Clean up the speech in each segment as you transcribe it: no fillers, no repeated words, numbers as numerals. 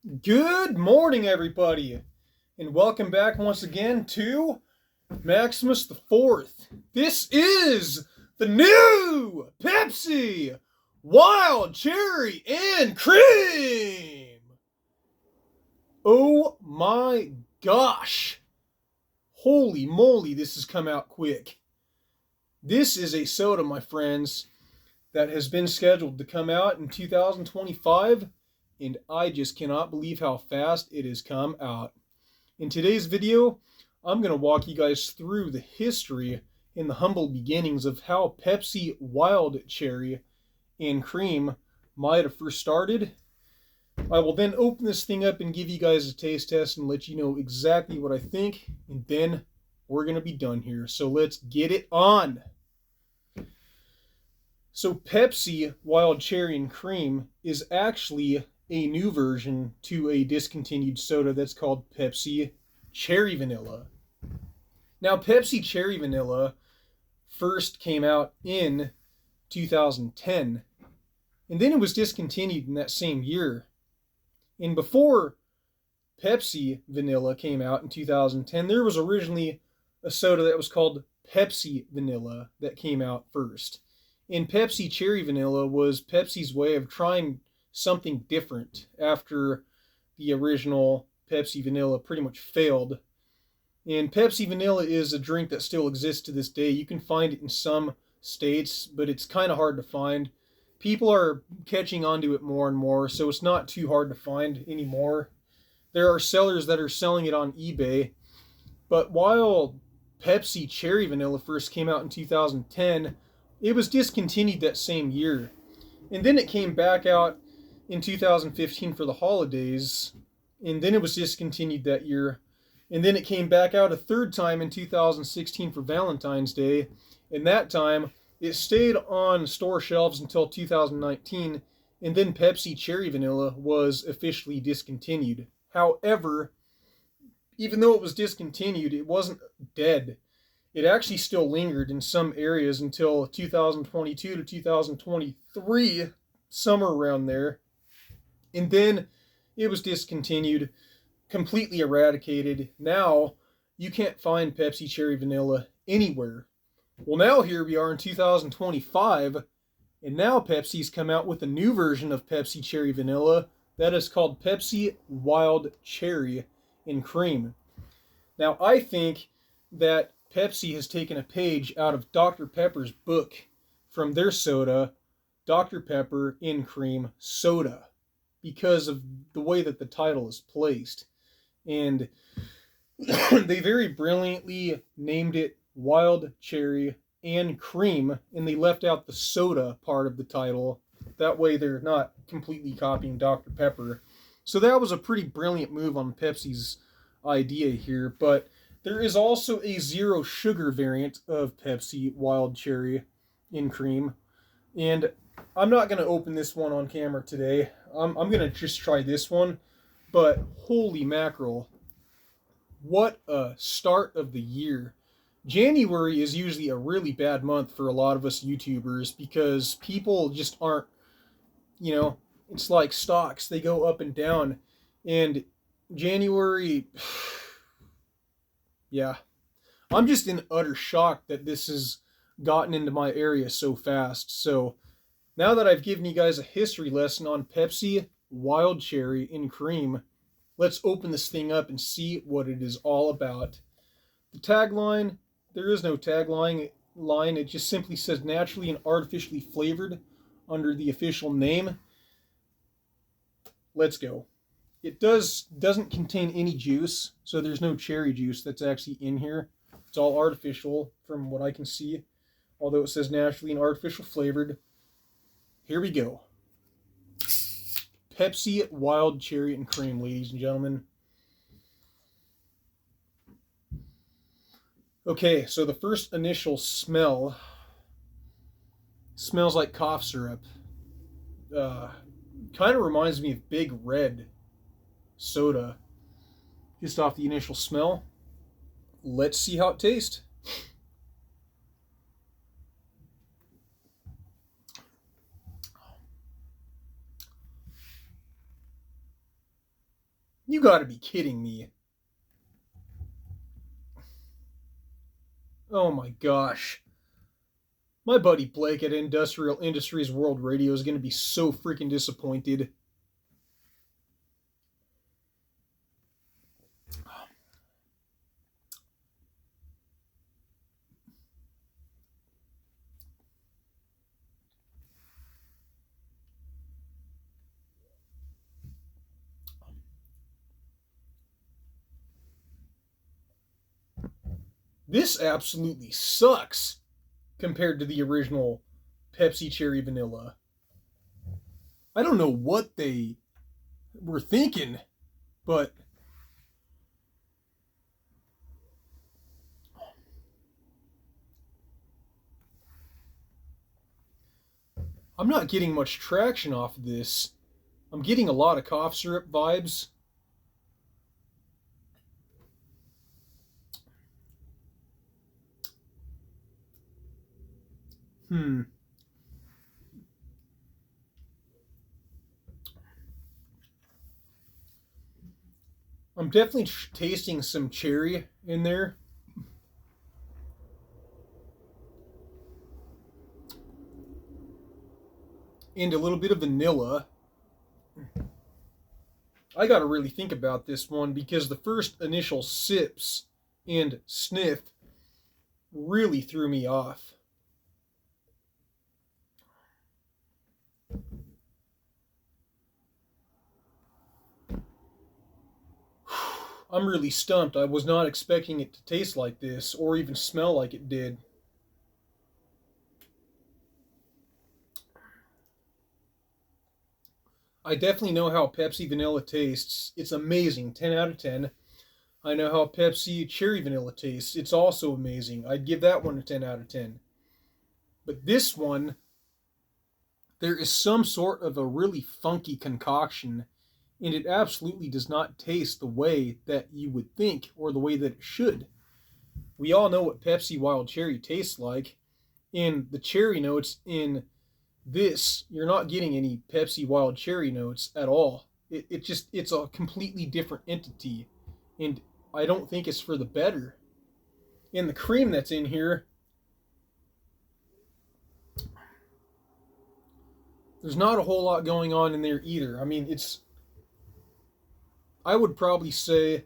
Good morning, everybody, and welcome back once again to Maximus the Fourth. This is the new Pepsi Wild Cherry and Cream. Oh my gosh. Holy moly, this has come out quick. This is a soda, my friends, that has been scheduled to come out in 2025, and I just cannot believe how fast it has come out. In today's video, I'm going to walk you guys through the history and the humble beginnings of how Pepsi Wild Cherry and Cream might have first started. I will then open this thing up and give you guys a taste test and let you know exactly what I think, and then we're going to be done here. So let's get it on. So Pepsi Wild Cherry and Cream is actually a new version to a discontinued soda that's called Pepsi Cherry Vanilla. Now, Pepsi Cherry Vanilla first came out in 2010, and then it was discontinued in that same year. And before Pepsi Vanilla came out in 2010, there was originally a soda that was called Pepsi Vanilla that came out first. And Pepsi Cherry Vanilla was Pepsi's way of trying something different after the original Pepsi Vanilla pretty much failed. And Pepsi Vanilla is a drink that still exists to this day. You can find it in some states, but it's kind of hard to find. People are catching on to it more and more, so it's not too hard to find anymore. There are sellers that are selling it on eBay. But while Pepsi Cherry Vanilla first came out in 2010, it was discontinued that same year. And then it came back out in 2015 for the holidays. And then it was discontinued that year. And then it came back out a third time in 2016 for Valentine's Day. And that time, it stayed on store shelves until 2019. And then Pepsi Cherry Vanilla was officially discontinued. However, even though it was discontinued, it wasn't dead. It actually still lingered in some areas until 2022 to 2023, somewhere around there. And then it was discontinued, completely eradicated. Now you can't find Pepsi Cherry Vanilla anywhere. Well, now here we are in 2025, and now Pepsi's come out with a new version of Pepsi Cherry Vanilla that is called Pepsi Wild Cherry and Cream. Now, I think that Pepsi has taken a page out of Dr. Pepper's book from their soda, Dr. Pepper in Cream Soda, because of the way that the title is placed. And they very brilliantly named it Wild Cherry and Cream, and they left out the soda part of the title. That way they're not completely copying Dr. Pepper. So that was a pretty brilliant move on Pepsi's idea here, but there is also a zero sugar variant of Pepsi Wild Cherry in Cream. And I'm not going to open this one on camera today. I'm going to just try this one. But holy mackerel, what a start of the year. January is usually a really bad month for a lot of us YouTubers because people just aren't, it's like stocks. They go up and down. And January... Yeah, I'm just in utter shock that this has gotten into my area so fast. So now that I've given you guys a history lesson on Pepsi Wild Cherry and Cream, let's open this thing up and see what it is all about. The tagline, there is no tagline. It just simply says naturally and artificially flavored under the official name. Let's go. It doesn't contain any juice, so there's no cherry juice that's actually in here. It's all artificial from what I can see, although it says naturally and artificial flavored. Here we go. Pepsi Wild Cherry and Cream, ladies and gentlemen. Okay, so the first initial smell smells like cough syrup. Kind of reminds me of Big Red soda, just off the initial smell. Let's see how it tastes. You gotta be kidding me. Oh my gosh. My buddy Blake at Industrial Industries World Radio is gonna be so freaking disappointed. This absolutely sucks compared to the original Pepsi Cherry Vanilla. I don't know what they were thinking, but I'm not getting much traction off of this. I'm getting a lot of cough syrup vibes. I'm definitely tasting some cherry in there. And a little bit of vanilla. I gotta really think about this one because the first initial sips and sniff really threw me off. I'm really stumped. I was not expecting it to taste like this or even smell like it did. I definitely know how Pepsi Vanilla tastes. It's amazing. 10 out of 10. I know how Pepsi Cherry Vanilla tastes. It's also amazing. I'd give that one a 10 out of 10. But this one, there is some sort of a really funky concoction, and it absolutely does not taste the way that you would think or the way that it should. We all know what Pepsi Wild Cherry tastes like, and the cherry notes in this, you're not getting any Pepsi Wild Cherry notes at all. It's a completely different entity, and I don't think it's for the better. And the cream that's in here, there's not a whole lot going on in there either. I mean, I would probably say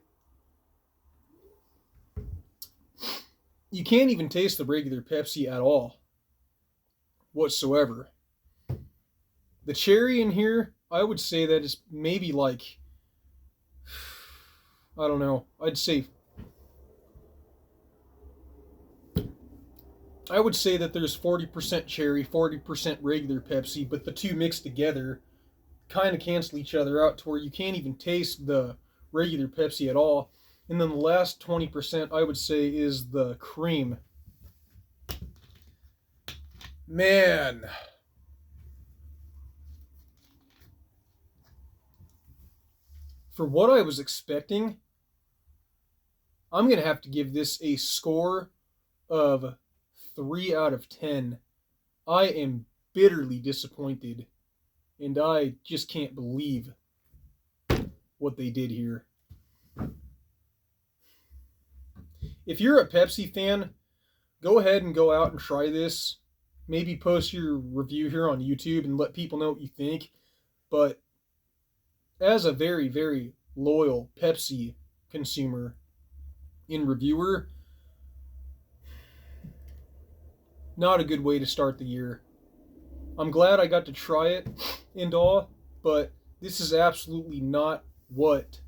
you can't even taste the regular Pepsi at all whatsoever. The cherry in here, I would say that is maybe like, I don't know, I would say that there's 40% cherry, 40% regular Pepsi, but the two mixed together kind of cancel each other out to where you can't even taste the regular Pepsi at all. And then the last 20% I would say is the cream. Man. For what I was expecting, I'm going to have to give this a score of 3 out of 10. I am bitterly disappointed, and I just can't believe what they did here. If you're a Pepsi fan, go ahead and go out and try this. Maybe post your review here on YouTube and let people know what you think. But as a very, very loyal Pepsi consumer and reviewer, not a good way to start the year. I'm glad I got to try it and all, but this is absolutely not what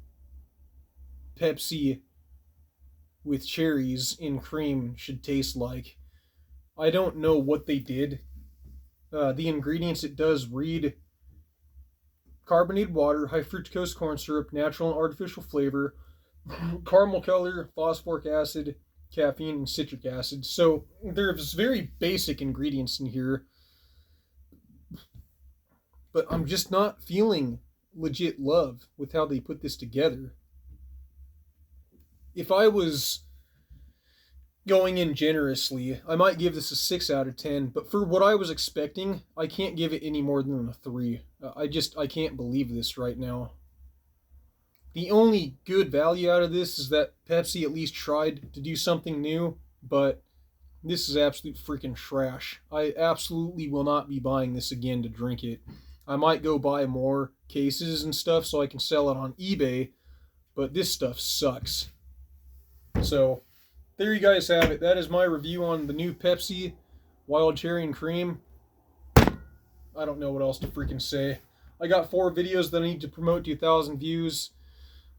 Pepsi with cherries and cream should taste like. I don't know what they did. The ingredients, it does read carbonated water, high fructose corn syrup, natural and artificial flavor, caramel color, phosphoric acid, caffeine, and citric acid. So there's very basic ingredients in here, but I'm just not feeling legit love with how they put this together. If I was going in generously, I might give this a 6 out of 10, but for what I was expecting, I can't give it any more than a 3. I can't believe this right now. The only good value out of this is that Pepsi at least tried to do something new, but this is absolute freaking trash. I absolutely will not be buying this again to drink it. I might go buy more cases and stuff so I can sell it on eBay, but this stuff sucks. So, there you guys have it. That is my review on the new Pepsi Wild Cherry and Cream. I don't know what else to freaking say. I got 4 videos that I need to promote to 1,000 views.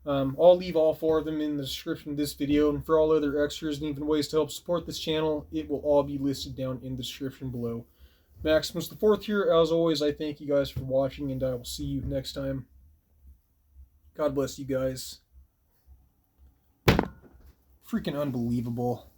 I'll leave all 4 of them in the description of this video, and for all other extras and even ways to help support this channel, it will all be listed down in the description below. Maximus the Fourth here. As always, I thank you guys for watching, and I will see you next time. God bless you guys. Freaking unbelievable.